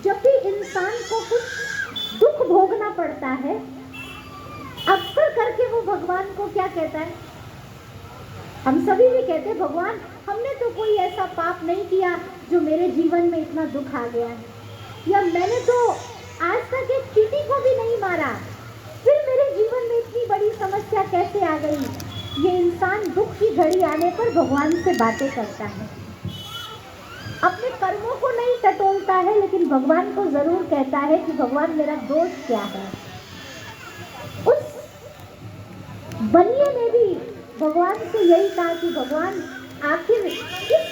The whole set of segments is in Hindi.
जब भी इंसान को कुछ दुख भोगना पड़ता है, अक्सर करके वो भगवान को क्या कहता है? हम सभी भी कहते हैं भगवान हमने तो कोई ऐसा पाप नहीं किया जो मेरे जीवन में इतना दुख आ गया है, या मैंने तो आज तक एक चींटी को भी नहीं मारा, फिर मेरे जीवन में इतनी बड़ी समस्या कैसे आ गई? ये इंसान दुख की घड़ी आने पर भगवान से बातें करता है, अपने कर्मों को नहीं टटोलता है, लेकिन भगवान को जरूर कहता है कि भगवान मेरा दोष क्या है। उस बनिए ने भी भगवान से यही कहा कि भगवान आखिर किस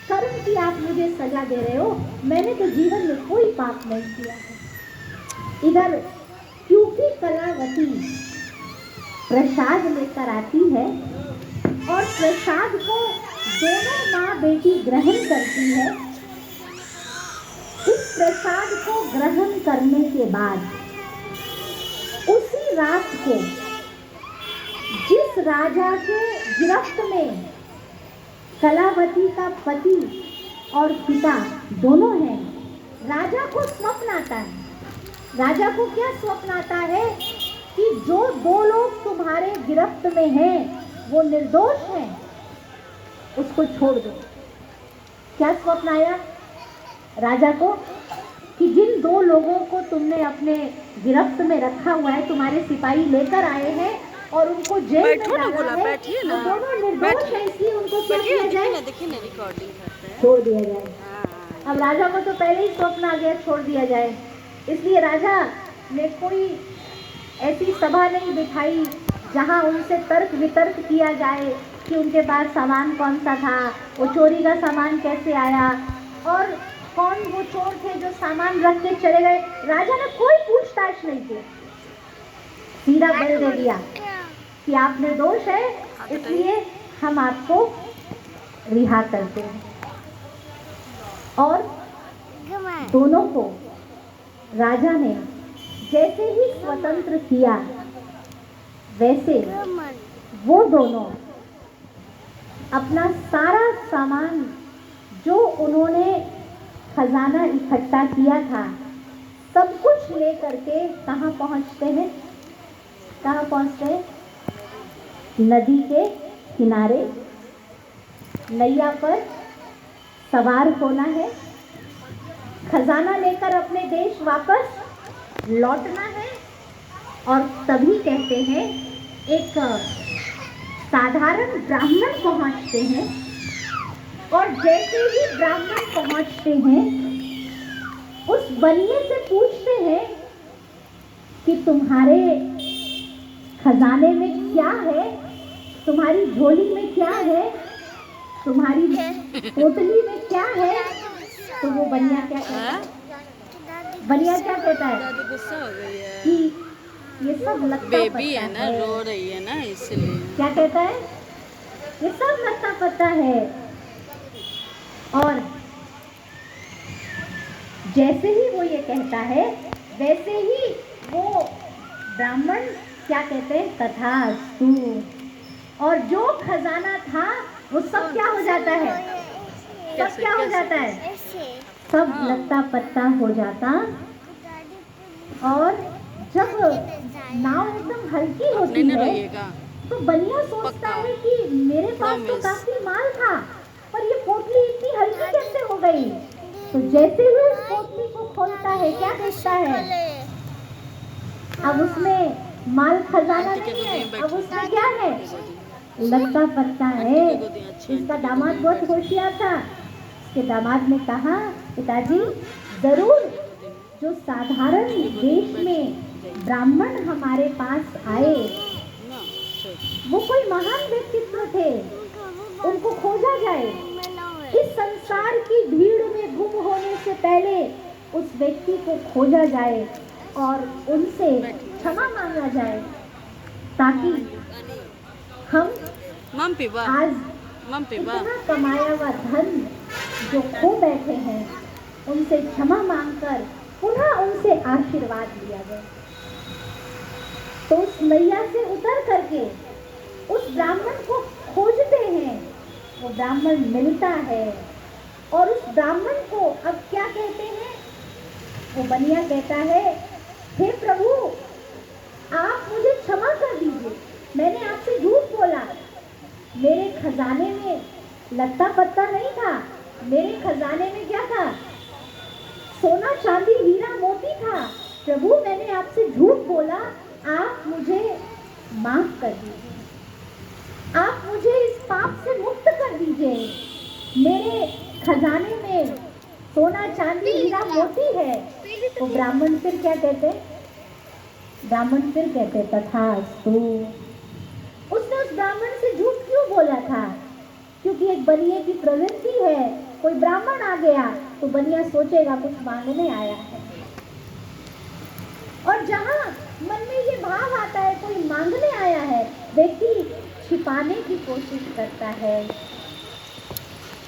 कर्म की आप मुझे सजा दे रहे हो? मैंने तो जीवन में कोई पाप नहीं किया है। इधर क्योंकि कलावती प्रसाद लेकर आती है और प्रसाद को दोनों माँ बेटी ग्रहण करती है। इस प्रसाद को ग्रहण करने के बाद उसी रात को जिस राजा के गिरफ्त में कलावती का पति और पिता दोनों हैं, राजा को स्वप्न आता है। राजा को क्या स्वप्न आता है कि जो दो लोग तुम्हारे गिरफ्त में हैं वो निर्दोष हैं, उसको छोड़ दो। क्या स्वप्न आया राजा को? कि जिन दो लोगों को तुमने अपने गिरफ्त में रखा हुआ है, तुम्हारे सिपाही लेकर आए हैं और उनको जेल में डाला है, वो दोनों निर्दोष हैं, इसलिए उनको क्या किया जाए? छोड़ दिया जाए। अब राजा को तो पहले ही स्वप्न आ गया छोड़ दिया जाए, इसलिए राजा ने कोई ऐसी सभा नहीं बिठाई जहां उनसे तर्क वितर्क किया जाए कि उनके पास सामान कौन सा था, वो चोरी का सामान कैसे आया और कौन वो चोर थे जो सामान रख के चले गए। राजा ने कोई पूछताछ नहीं की, सीधा बोल दे दिया कि आप निर्दोष है, इसलिए हम आपको रिहा करते हैं। और दोनों को राजा ने जैसे ही स्वतंत्र किया, वैसे वो दोनों अपना सारा सामान जो उन्होंने खजाना इकट्ठा किया था सब कुछ ले करके कहाँ पहुँचते हैं? कहाँ पहुँचते हैं? नदी के किनारे नैया पर सवार होना है, खजाना लेकर अपने देश वापस लौटना है। और तभी कहते हैं एक साधारण ब्राह्मण पहुंचते हैं और जैसे ही ब्राह्मण पहुंचते हैं उस बनिए से पूछते हैं कि तुम्हारे खजाने में क्या है, तुम्हारी झोली में क्या है, तुम्हारी पोटली में क्या है? तो वो बनिया क्या कहता है? बनिया क्या कहता है कि ये सब लगता बेबी है ना, रो रही है ना, इसलिए। क्या कहता है? ये सब लगता पता है। और जैसे ही वो ये कहता है वैसे ही वो ब्राह्मण क्या कहते हैं? तथास्तु। और जो खजाना था वो सब क्या हो जाता है? सब क्या हो जाता है? सब लगता पत्ता हो जाता। और जब नाव एकदम हल्की होती है तो बनिया सोचता है कि मेरे पास तो काफी माल था, पर ये पोटली इतनी हल्की कैसे हो गई? तो जैसे ही उस पोटली को खोलता है क्या देखता है? अब उसमें माल खजाना नहीं है, अब उसमें क्या है? लगता पत्ता है। इसका दामाद बहुत होशियार था। इसके दामाद ने कहा, पिताजी जरूर जो साधारण देश में ब्राह्मण हमारे पास आए वो कोई महान व्यक्तित्व थे, उनको खोजा जाए। इस संसार की भीड़ में गुम होने से पहले उस व्यक्ति को खोजा जाए और उनसे क्षमा मांगा जाए, ताकि हम आज इतना कमाया हुआ धन जो खो बैठे हैं उनसे क्षमा मांगकर पुनः उनसे आशीर्वाद लिया जाए। तो उस नैया से उतर करके उस ब्राह्मण को खोजते हैं, वो ब्राह्मण मिलता है और उस ब्राह्मण को अब क्या कहते हैं वो बनिया कहता है, हे प्रभु आप मुझे क्षमा कर दीजिए, मैंने आपसे झूठ बोला। मेरे खजाने में लत्ता पत्ता नहीं था, मेरे खजाने में क्या था? सोना चांदी हीरा मोती था। प्रभु मैंने आपसे झूठ बोला, आप मुझे माफ कर दीजिए, आप मुझे इस पाप से मुक्त कर दीजिए। मेरे खजाने में सोना चांदी हीरा मोती है। तो ब्राह्मण फिर क्या कहते? ब्राह्मण फिर कहते तथास्तु। उसने उस ब्राह्मण से झूठ क्यों बोला था? क्योंकि एक बनिए की प्रवृत्ति है, कोई ब्राह्मण आ गया तो बनिया सोचेगा कुछ मांगने आया है। और जहां मन में ये भाव आता है कोई मांगने आया है, व्यक्ति छिपाने की कोशिश करता है।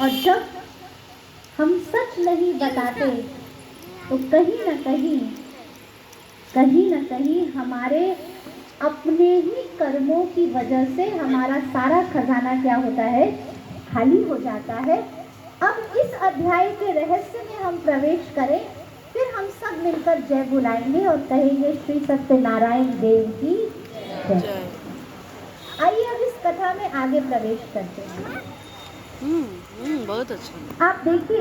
और जब हम सच नहीं बताते तो कहीं न कहीं हमारे अपने ही कर्मों की वजह से हमारा सारा खजाना क्या होता है? खाली हो जाता है। अब इस अध्याय के रहस्य में हम प्रवेश करें, फिर हम सब मिलकर जय बुलाएंगे और कहेंगे श्री सत्यनारायण देव की जय। जय। आइए अब इस कथा में आगे प्रवेश करते हैं। बहुत अच्छा। आप देखिए